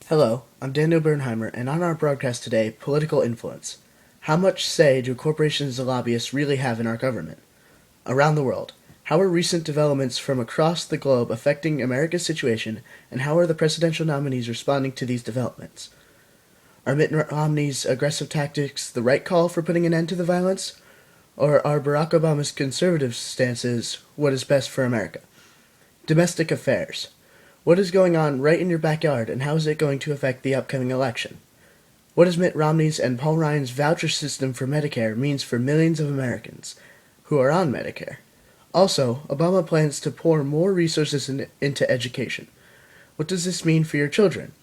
Hello, I'm Daniel Bernheimer, and on our broadcast today, political influence. How much say do corporations and lobbyists really have in our government? Around the world, how are recent developments from across the globe affecting America's situation, and how are the presidential nominees responding to these developments? Are Mitt Romney's aggressive tactics the right call for putting an end to the violence? Or are Barack Obama's conservative stances what is best for America? Domestic affairs. What is going on right in your backyard, and how is it going to affect the upcoming election? What does Mitt Romney's and Paul Ryan's voucher system for Medicare means for millions of Americans who are on Medicare? Also, Obama plans to pour more resources into education. What does this mean for your children?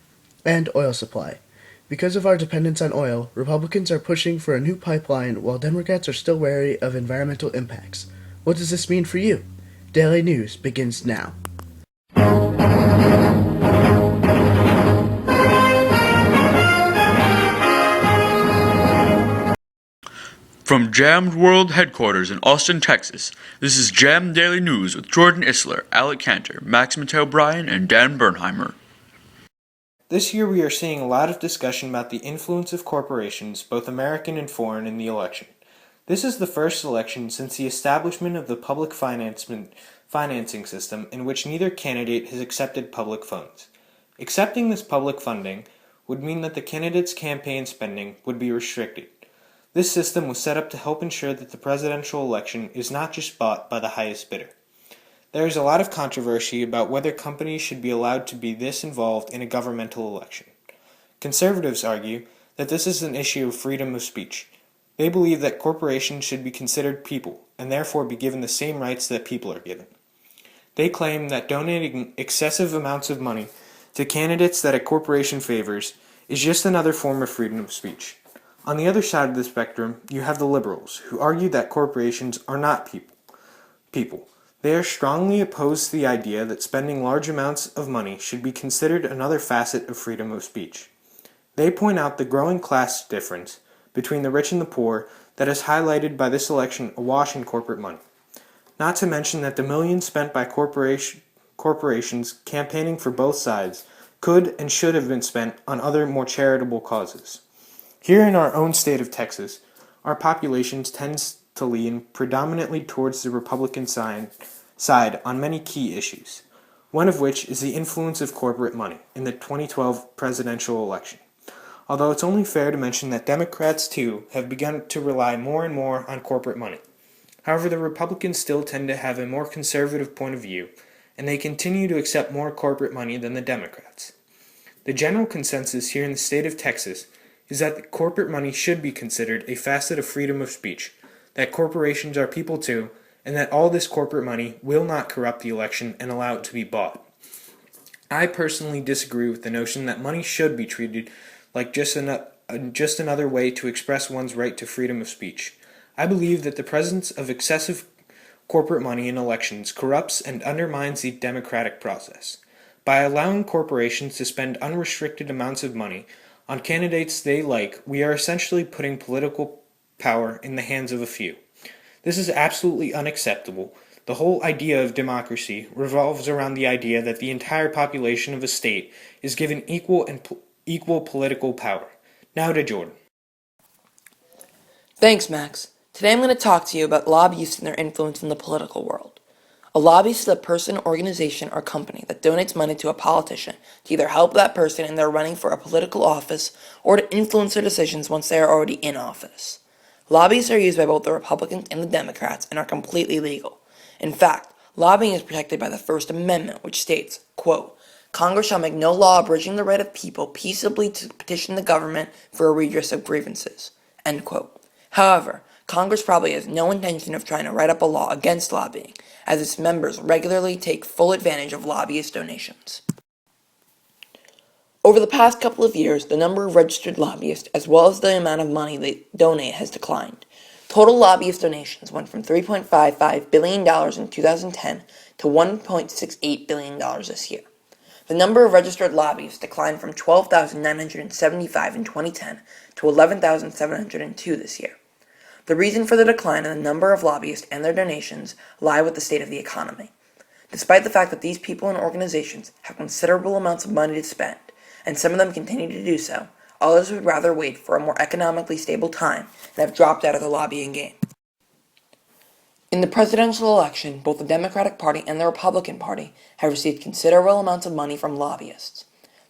And oil supply. Because of our dependence on oil, Republicans are pushing for a new pipeline while Democrats are still wary of environmental impacts. What does this mean for you? Daily News begins now. From Jammed World Headquarters in Austin, Texas, this is Jammed Daily News with Jordan Isler, Alec Cantor, Max Mateo Bryan, and Dan Bernheimer. This year we are seeing a lot of discussion about the influence of corporations, both American and foreign, in the election. This is the first election since the establishment of the public financing system in which neither candidate has accepted public funds. Accepting this public funding would mean that the candidate's campaign spending would be restricted. This system was set up to help ensure that the presidential election is not just bought by the highest bidder. There is a lot of controversy about whether companies should be allowed to be this involved in a governmental election. Conservatives argue that this is an issue of freedom of speech. They believe that corporations should be considered people and therefore be given the same rights that people are given. They claim that donating excessive amounts of money to candidates that a corporation favors is just another form of freedom of speech. On the other side of the spectrum, you have the liberals, who argue that corporations are not people. They are strongly opposed to the idea that spending large amounts of money should be considered another facet of freedom of speech. They point out the growing class difference between the rich and the poor that is highlighted by this election awash in corporate money. Not to mention that the millions spent by corporations campaigning for both sides could and should have been spent on other more charitable causes. Here in our own state of Texas, our population tends to lean predominantly towards the Republican side on many key issues, one of which is the influence of corporate money in the 2012 presidential election. Although it's only fair to mention that Democrats, too, have begun to rely more and more on corporate money. However, the Republicans still tend to have a more conservative point of view, and they continue to accept more corporate money than the Democrats. The general consensus here in the state of Texas is that corporate money should be considered a facet of freedom of speech, that corporations are people too, and that all this corporate money will not corrupt the election and allow it to be bought. I personally disagree with the notion that money should be treated like just another way to express one's right to freedom of speech. I believe that the presence of excessive corporate money in elections corrupts and undermines the democratic process. By allowing corporations to spend unrestricted amounts of money on candidates they like, we are essentially putting political power in the hands of a few. This is absolutely unacceptable. The whole idea of democracy revolves around the idea that the entire population of a state is given equal political power. Now to Jordan. Thanks, Max. Today I'm going to talk to you about lobbyists and their influence in the political world. A lobbyist is a person, organization, or company that donates money to a politician to either help that person in their running for a political office or to influence their decisions once they are already in office. Lobbyists are used by both the Republicans and the Democrats and are completely legal. In fact, lobbying is protected by the First Amendment, which states, quote, Congress shall make no law abridging the right of people peaceably to petition the government for a redress of grievances, end quote. However, Congress probably has no intention of trying to write up a law against lobbying, as its members regularly take full advantage of lobbyist donations. Over the past couple of years, the number of registered lobbyists, as well as the amount of money they donate, has declined. Total lobbyist donations went from $3.55 billion in 2010 to $1.68 billion this year. The number of registered lobbyists declined from 12,975 in 2010 to 11,702 this year. The reason for the decline in the number of lobbyists and their donations lie with the state of the economy. Despite the fact that these people and organizations have considerable amounts of money to spend, and some of them continue to do so. Others would rather wait for a more economically stable time and have dropped out of the lobbying game. In the presidential election, both the Democratic Party and the Republican Party have received considerable amounts of money from lobbyists.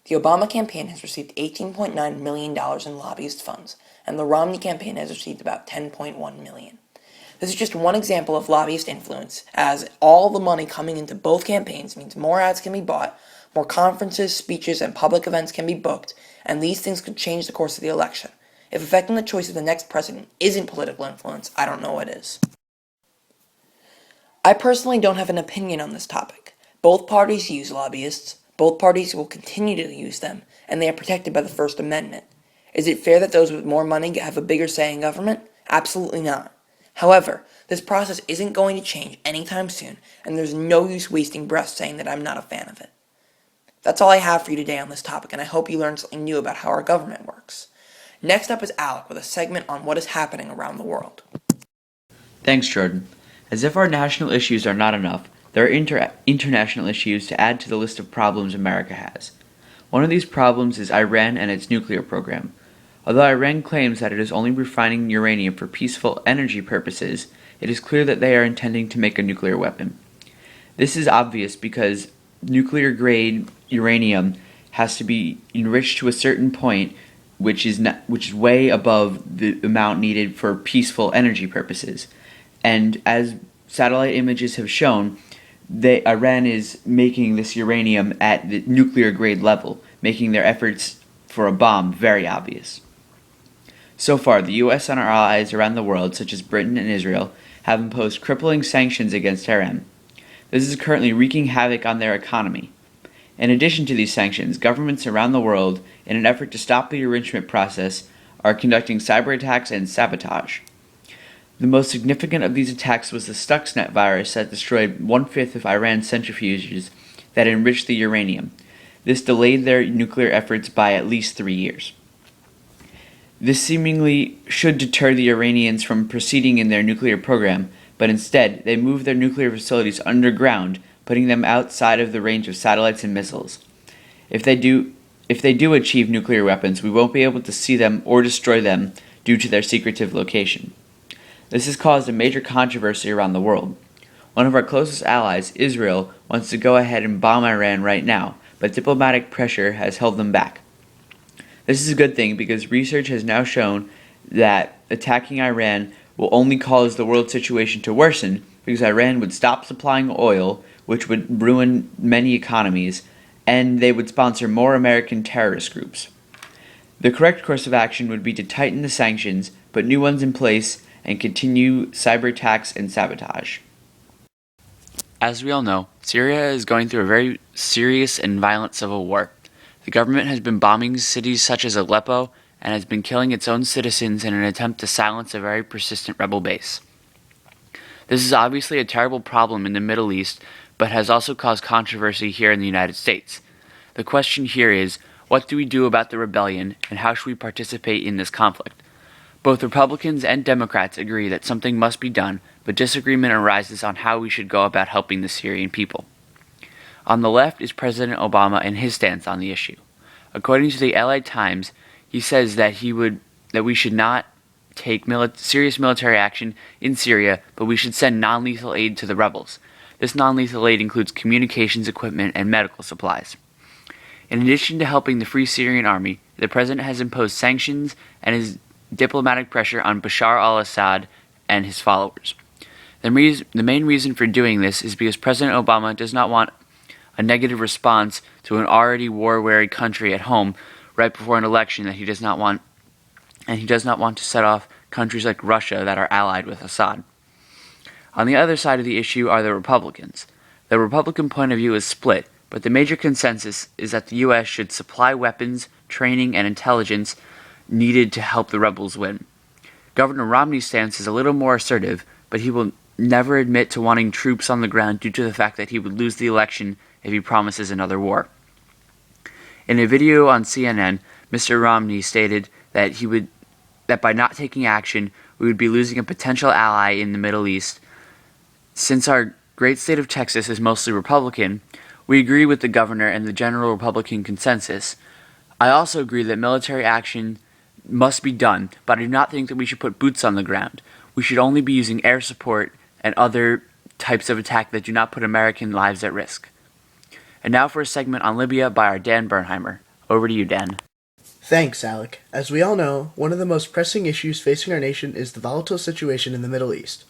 The Obama campaign has received $18.9 million in lobbyist funds, and the Romney campaign has received about $10.1 million. This is just one example of lobbyist influence, as all the money coming into both campaigns means more ads can be bought, more conferences, speeches, and public events can be booked, and these things could change the course of the election. If affecting the choice of the next president isn't political influence, I don't know what is. I personally don't have an opinion on this topic. Both parties use lobbyists, both parties will continue to use them, and they are protected by the First Amendment. Is it fair that those with more money have a bigger say in government? Absolutely not. However, this process isn't going to change anytime soon, and there's no use wasting breath saying that I'm not a fan of it. That's all I have for you today on this topic, and I hope you learned something new about how our government works. Next up is Alec with a segment on what is happening around the world. Thanks, Jordan. As if our national issues are not enough, there are international issues to add to the list of problems America has. One of these problems is Iran and its nuclear program. Although Iran claims that it is only refining uranium for peaceful energy purposes, it is clear that they are intending to make a nuclear weapon. This is obvious because nuclear-grade uranium has to be enriched to a certain point, which is way above the amount needed for peaceful energy purposes. And as satellite images have shown, Iran is making this uranium at the nuclear-grade level, making their efforts for a bomb very obvious. So far, the U.S. and our allies around the world, such as Britain and Israel, have imposed crippling sanctions against Iran. This is currently wreaking havoc on their economy. In addition to these sanctions, governments around the world, in an effort to stop the enrichment process, are conducting cyber attacks and sabotage. The most significant of these attacks was the Stuxnet virus that destroyed 1/5 of Iran's centrifuges that enriched the uranium. This delayed their nuclear efforts by at least 3 years. This seemingly should deter the Iranians from proceeding in their nuclear program, but instead they moved their nuclear facilities underground, putting them outside of the range of satellites and missiles. If they do achieve nuclear weapons, we won't be able to see them or destroy them due to their secretive location. This has caused a major controversy around the world. One of our closest allies, Israel, wants to go ahead and bomb Iran right now, but diplomatic pressure has held them back. This is a good thing because research has now shown that attacking Iran will only cause the world situation to worsen because Iran would stop supplying oil, which would ruin many economies, and they would sponsor more American terrorist groups. The correct course of action would be to tighten the sanctions, put new ones in place, and continue cyber attacks and sabotage. As we all know, Syria is going through a very serious and violent civil war. The government has been bombing cities such as Aleppo and has been killing its own citizens in an attempt to silence a very persistent rebel base. This is obviously a terrible problem in the Middle East, but has also caused controversy here in the United States. The question here is, what do we do about the rebellion, and how should we participate in this conflict? Both Republicans and Democrats agree that something must be done, but disagreement arises on how we should go about helping the Syrian people. On the left is President Obama and his stance on the issue. According to the LA Times, he says that we should not take serious military action in Syria, but we should send non-lethal aid to the rebels. This non-lethal aid includes communications equipment and medical supplies. In addition to helping the Free Syrian Army, the president has imposed sanctions and his diplomatic pressure on Bashar al-Assad and his followers. The main reason for doing this is because President Obama does not want a negative response to an already war-weary country at home right before an election that he does not want to set off countries like Russia that are allied with Assad. On the other side of the issue are the Republicans. The Republican point of view is split, but the major consensus is that the U.S. should supply weapons, training, and intelligence needed to help the rebels win. Governor Romney's stance is a little more assertive, but he will never admit to wanting troops on the ground due to the fact that he would lose the election if he promises another war. In a video on CNN, Mr. Romney stated that by not taking action, we would be losing a potential ally in the Middle East. Since our great state of Texas is mostly Republican, we agree with the governor and the general Republican consensus. I also agree that military action must be done, but I do not think that we should put boots on the ground. We should only be using air support and other types of attack that do not put American lives at risk. And now for a segment on Libya by our Dan Bernheimer. Over to you, Dan. Thanks, Alec. As we all know, one of the most pressing issues facing our nation is the volatile situation in the Middle East.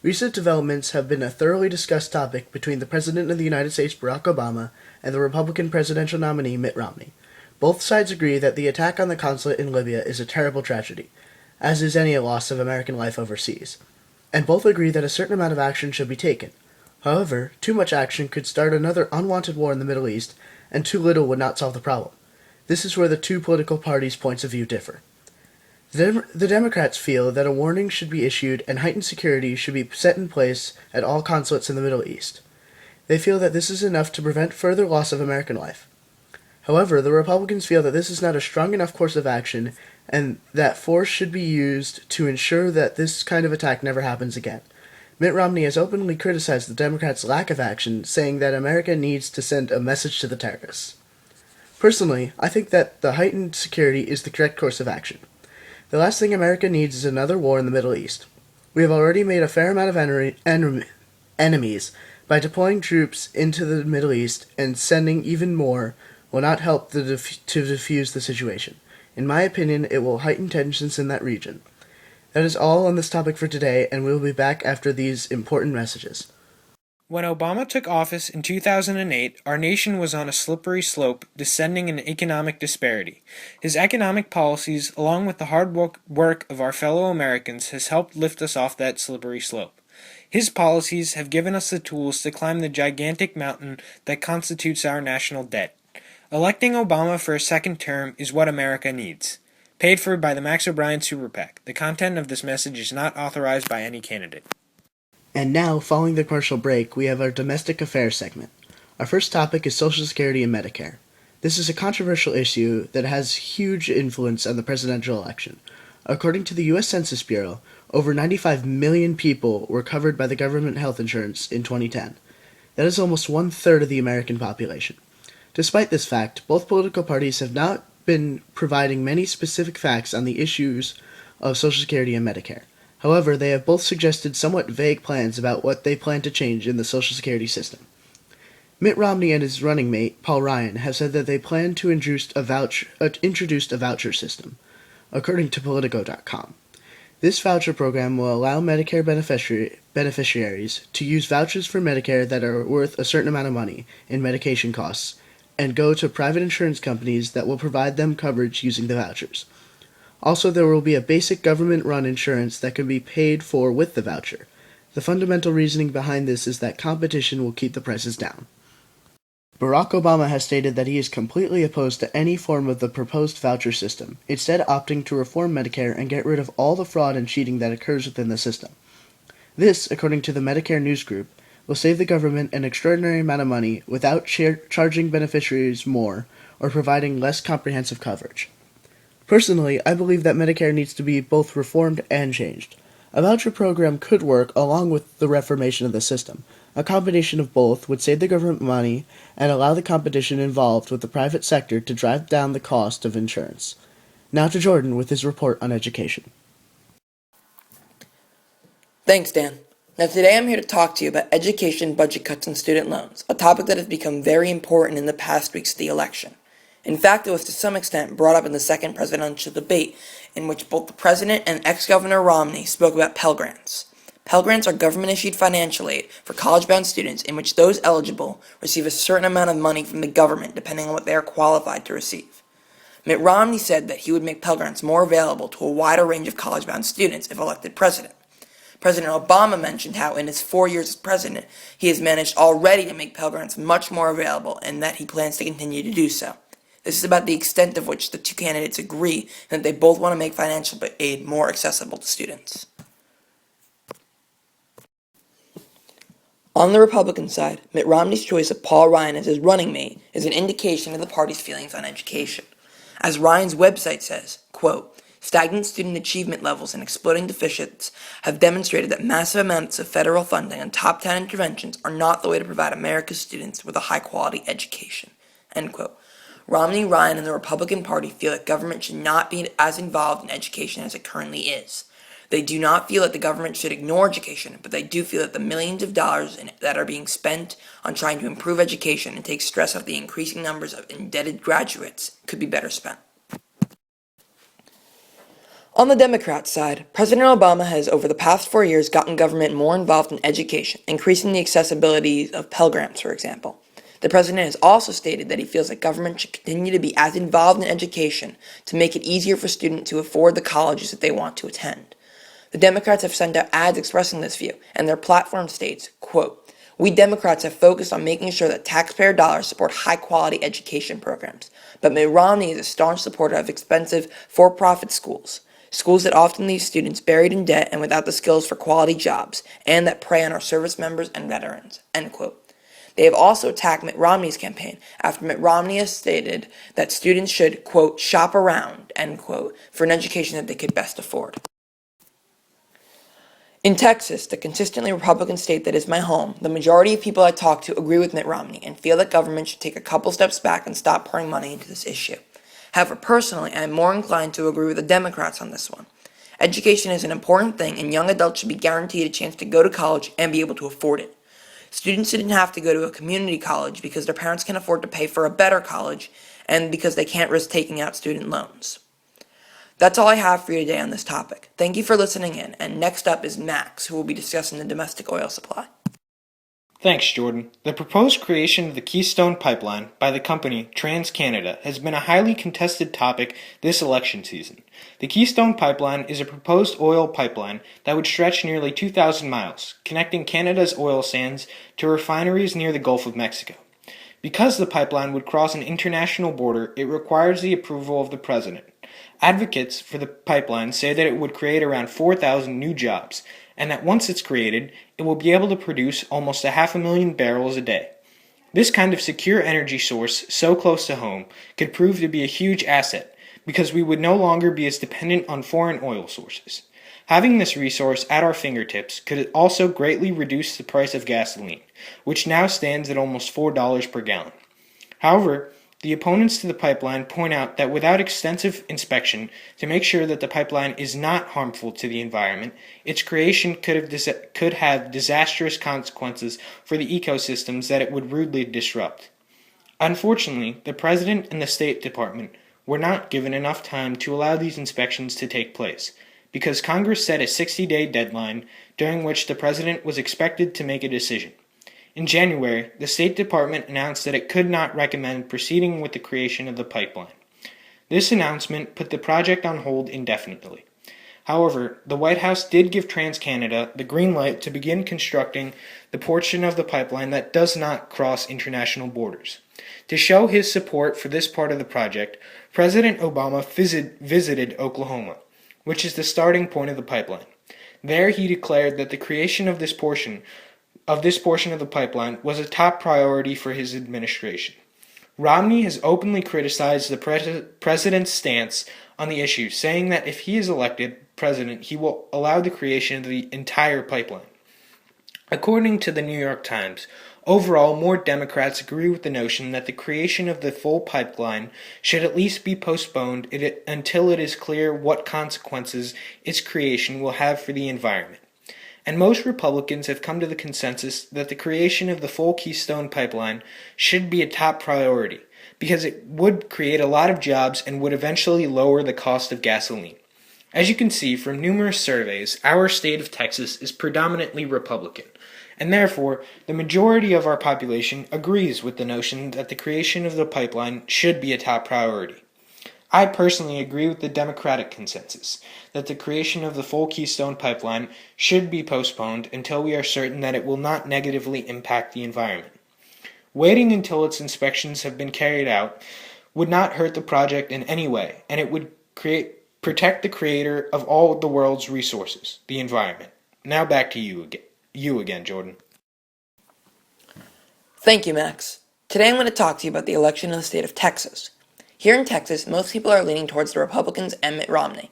Recent developments have been a thoroughly discussed topic between the President of the United States, Barack Obama, and the Republican presidential nominee, Mitt Romney. Both sides agree that the attack on the consulate in Libya is a terrible tragedy, as is any loss of American life overseas. And both agree that a certain amount of action should be taken. However, too much action could start another unwanted war in the Middle East, and too little would not solve the problem. This is where the two political parties' points of view differ. The Democrats feel that a warning should be issued and heightened security should be set in place at all consulates in the Middle East. They feel that this is enough to prevent further loss of American life. However, the Republicans feel that this is not a strong enough course of action and that force should be used to ensure that this kind of attack never happens again. Mitt Romney has openly criticized the Democrats' lack of action, saying that America needs to send a message to the terrorists. Personally, I think that the heightened security is the correct course of action. The last thing America needs is another war in the Middle East. We have already made a fair amount of enemies by deploying troops into the Middle East, and sending even more will not help to defuse the situation. In my opinion, it will heighten tensions in that region. That is all on this topic for today, and we will be back after these important messages. When Obama took office in 2008, our nation was on a slippery slope, descending in economic disparity. His economic policies, along with the hard work of our fellow Americans, has helped lift us off that slippery slope. His policies have given us the tools to climb the gigantic mountain that constitutes our national debt. Electing Obama for a second term is what America needs. Paid for by the Max O'Brien Super PAC. The content of this message is not authorized by any candidate. And now, following the commercial break, we have our domestic affairs segment. Our first topic is Social Security and Medicare. This is a controversial issue that has huge influence on the presidential election. According to the U.S. Census Bureau, over 95 million people were covered by the government health insurance in 2010. That is almost one-third of the American population. Despite this fact, both political parties have not been providing many specific facts on the issues of Social Security and Medicare. However, they have both suggested somewhat vague plans about what they plan to change in the Social Security system. Mitt Romney and his running mate, Paul Ryan, have said that they plan to introduce a voucher system, according to Politico.com. This voucher program will allow Medicare beneficiaries to use vouchers for Medicare that are worth a certain amount of money in medication costs and go to private insurance companies that will provide them coverage using the vouchers. Also, there will be a basic government-run insurance that can be paid for with the voucher. The fundamental reasoning behind this is that competition will keep the prices down. Barack Obama has stated that he is completely opposed to any form of the proposed voucher system, instead opting to reform Medicare and get rid of all the fraud and cheating that occurs within the system. This, according to the Medicare News Group, will save the government an extraordinary amount of money without charging beneficiaries more or providing less comprehensive coverage. Personally, I believe that Medicare needs to be both reformed and changed. A voucher program could work along with the reformation of the system. A combination of both would save the government money and allow the competition involved with the private sector to drive down the cost of insurance. Now to Jordan with his report on education. Thanks, Dan. Now today I'm here to talk to you about education, budget cuts, and student loans, a topic that has become very important in the past weeks of the election. In fact, it was to some extent brought up in the second presidential debate, in which both the president and ex-Governor Romney spoke about Pell Grants. Pell Grants are government-issued financial aid for college-bound students in which those eligible receive a certain amount of money from the government depending on what they are qualified to receive. Mitt Romney said that he would make Pell Grants more available to a wider range of college-bound students if elected president. President Obama mentioned how in his 4 years as president, he has managed already to make Pell Grants much more available and that he plans to continue to do so. This is about the extent of which the two candidates agree and that they both want to make financial aid more accessible to students. On the Republican side, Mitt Romney's choice of Paul Ryan as his running mate is an indication of the party's feelings on education. As Ryan's website says, quote, stagnant student achievement levels and exploding deficits have demonstrated that massive amounts of federal funding and top-down interventions are not the way to provide America's students with a high-quality education, end quote. Romney, Ryan, and the Republican Party feel that government should not be as involved in education as it currently is. They do not feel that the government should ignore education, but they do feel that the millions of dollars that are being spent on trying to improve education and take stress off the increasing numbers of indebted graduates could be better spent. On the Democrat side, President Obama has over the past 4 years gotten government more involved in education, increasing the accessibility of Pell Grants, for example. The president has also stated that he feels that government should continue to be as involved in education to make it easier for students to afford the colleges that they want to attend. The Democrats have sent out ads expressing this view, and their platform states, quote, "We Democrats have focused on making sure that taxpayer dollars support high-quality education programs, but Mitt Romney is a staunch supporter of expensive, for-profit schools that often leave students buried in debt and without the skills for quality jobs, and that prey on our service members and veterans," end quote. They have also attacked Mitt Romney's campaign after Mitt Romney has stated that students should, quote, "shop around," end quote, for an education that they could best afford. In Texas, the consistently Republican state that is my home, the majority of people I talk to agree with Mitt Romney and feel that government should take a couple steps back and stop pouring money into this issue. However, personally, I am more inclined to agree with the Democrats on this one. Education is an important thing, and young adults should be guaranteed a chance to go to college and be able to afford it. Students shouldn't have to go to a community college because their parents can afford to pay for a better college and because they can't risk taking out student loans. That's all I have for you today on this topic. Thank you for listening in, and next up is Max, who will be discussing the domestic oil supply. Thanks, Jordan. The proposed creation of the Keystone Pipeline by the company TransCanada has been a highly contested topic this election season. The Keystone Pipeline is a proposed oil pipeline that would stretch nearly 2,000 miles, connecting Canada's oil sands to refineries near the Gulf of Mexico. Because the pipeline would cross an international border, it requires the approval of the President. Advocates for the pipeline say that it would create around 4,000 new jobs, and that once it's created, it will be able to produce almost 500,000 barrels a day. This kind of secure energy source, so close to home, could prove to be a huge asset, because we would no longer be as dependent on foreign oil sources. Having this resource at our fingertips could also greatly reduce the price of gasoline, which now stands at almost $4 per gallon. However, the opponents to the pipeline point out that without extensive inspection to make sure that the pipeline is not harmful to the environment, its creation could have disastrous consequences for the ecosystems that it would rudely disrupt. Unfortunately, the President and the State Department were not given enough time to allow these inspections to take place, because Congress set a 60-day deadline during which the President was expected to make a decision. In January, the State Department announced that it could not recommend proceeding with the creation of the pipeline. This announcement put the project on hold indefinitely. However, the White House did give TransCanada the green light to begin constructing the portion of the pipeline that does not cross international borders. To show his support for this part of the project, President Obama visited Oklahoma, which is the starting point of the pipeline. There he declared that the creation of this portion of the pipeline was a top priority for his administration. Romney has openly criticized the president's stance on the issue, saying that if he is elected president, he will allow the creation of the entire pipeline. According to the New York Times, overall, more Democrats agree with the notion that the creation of the full pipeline should at least be postponed until it is clear what consequences its creation will have for the environment. And most Republicans have come to the consensus that the creation of the full Keystone Pipeline should be a top priority, because it would create a lot of jobs and would eventually lower the cost of gasoline. As you can see from numerous surveys, our state of Texas is predominantly Republican, and therefore the majority of our population agrees with the notion that the creation of the pipeline should be a top priority. I personally agree with the Democratic consensus that the creation of the full Keystone Pipeline should be postponed until we are certain that it will not negatively impact the environment. Waiting until its inspections have been carried out would not hurt the project in any way, and it would protect the creator of all the world's resources, the environment. Now back to you again, Jordan. Thank you, Max. Today I'm going to talk to you about the election in the state of Texas. Here in Texas, most people are leaning towards the Republicans and Mitt Romney.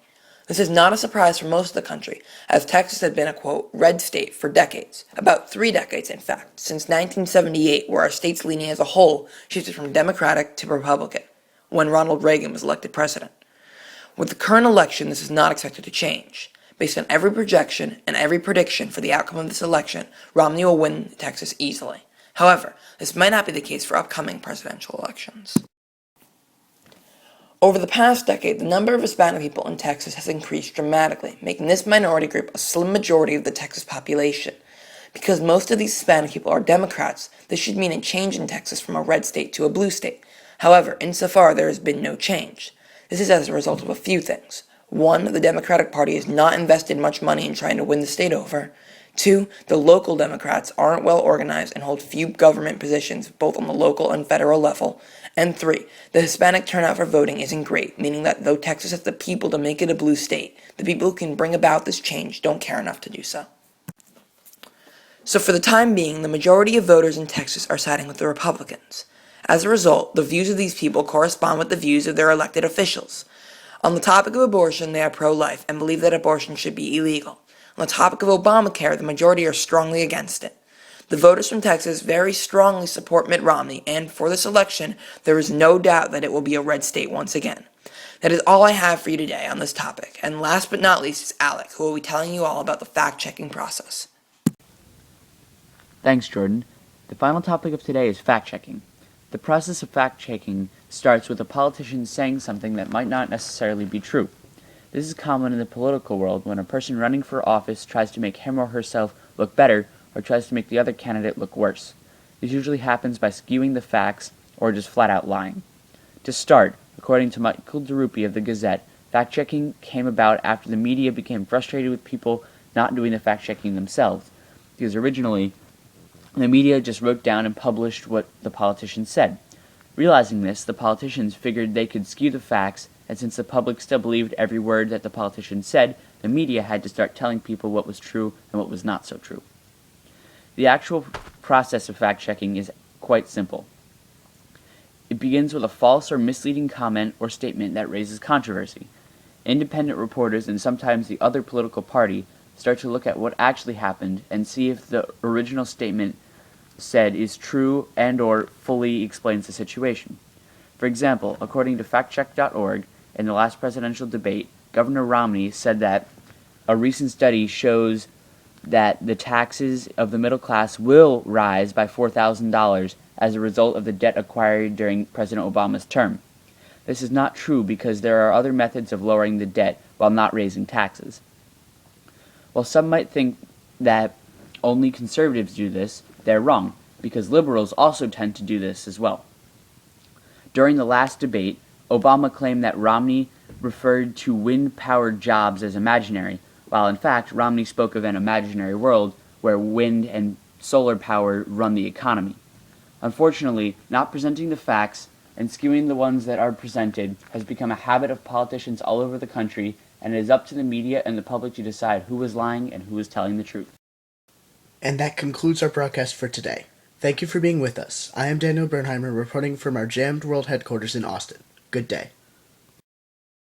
This is not a surprise for most of the country, as Texas had been a, quote, red state for decades. About 3 decades, in fact, since 1978, where our state's leaning as a whole shifted from Democratic to Republican. when Ronald Reagan was elected president. With the current election, this is not expected to change. Based on every projection and every prediction for the outcome of this election, Romney will win Texas easily. However, this might not be the case for upcoming presidential elections. Over the past decade, the number of Hispanic people in Texas has increased dramatically, making this minority group a slim majority of the Texas population. Because most of these Hispanic people are Democrats, this should mean a change in Texas from a red state to a blue state. However, insofar there has been no change. This is as a result of a few things. 1. The Democratic Party has not invested much money in trying to win the state over. 2. The local Democrats aren't well organized and hold few government positions both on the local and federal level. And 3. The Hispanic turnout for voting isn't great, meaning that though Texas has the people to make it a blue state, the people who can bring about this change don't care enough to do so. So for the time being, the majority of voters in Texas are siding with the Republicans. As a result, the views of these people correspond with the views of their elected officials. On the topic of abortion, they are pro-life and believe that abortion should be illegal. On the topic of Obamacare, the majority are strongly against it. The voters from Texas very strongly support Mitt Romney, and for this election, there is no doubt that it will be a red state once again. That is all I have for you today on this topic, and last but not least is Alec, who will be telling you all about the fact-checking process. Thanks, Jordan. The final topic of today is fact-checking. The process of fact-checking starts with a politician saying something that might not necessarily be true. This is common in the political world when a person running for office tries to make him or herself look better or tries to make the other candidate look worse. This usually happens by skewing the facts or just flat-out lying. To start, according to Michael DeRupi of the Gazette, fact-checking came about after the media became frustrated with people not doing the fact-checking themselves, because originally the media just wrote down and published what the politicians said. Realizing this, the politicians figured they could skew the facts, and since the public still believed every word that the politicians said, the media had to start telling people what was true and what was not so true. The actual process of fact-checking is quite simple. It begins with a false or misleading comment or statement that raises controversy. Independent reporters and sometimes the other political party start to look at what actually happened and see if the original statement said is true and or fully explains the situation. For example, according to factcheck.org, in the last presidential debate, Governor Romney said that a recent study shows that the taxes of the middle class will rise by $4,000 as a result of the debt acquired during President Obama's term. This is not true because there are other methods of lowering the debt while not raising taxes. While some might think that only conservatives do this, they're wrong, because liberals also tend to do this as well. During the last debate, Obama claimed that Romney referred to wind-powered jobs as imaginary, while in fact Romney spoke of an imaginary world where wind and solar power run the economy. Unfortunately, not presenting the facts and skewing the ones that are presented has become a habit of politicians all over the country, and it is up to the media and the public to decide who is lying and who is telling the truth. And that concludes our broadcast for today. Thank you for being with us. I am Daniel Bernheimer reporting from our Jammed World headquarters in Austin. Good day.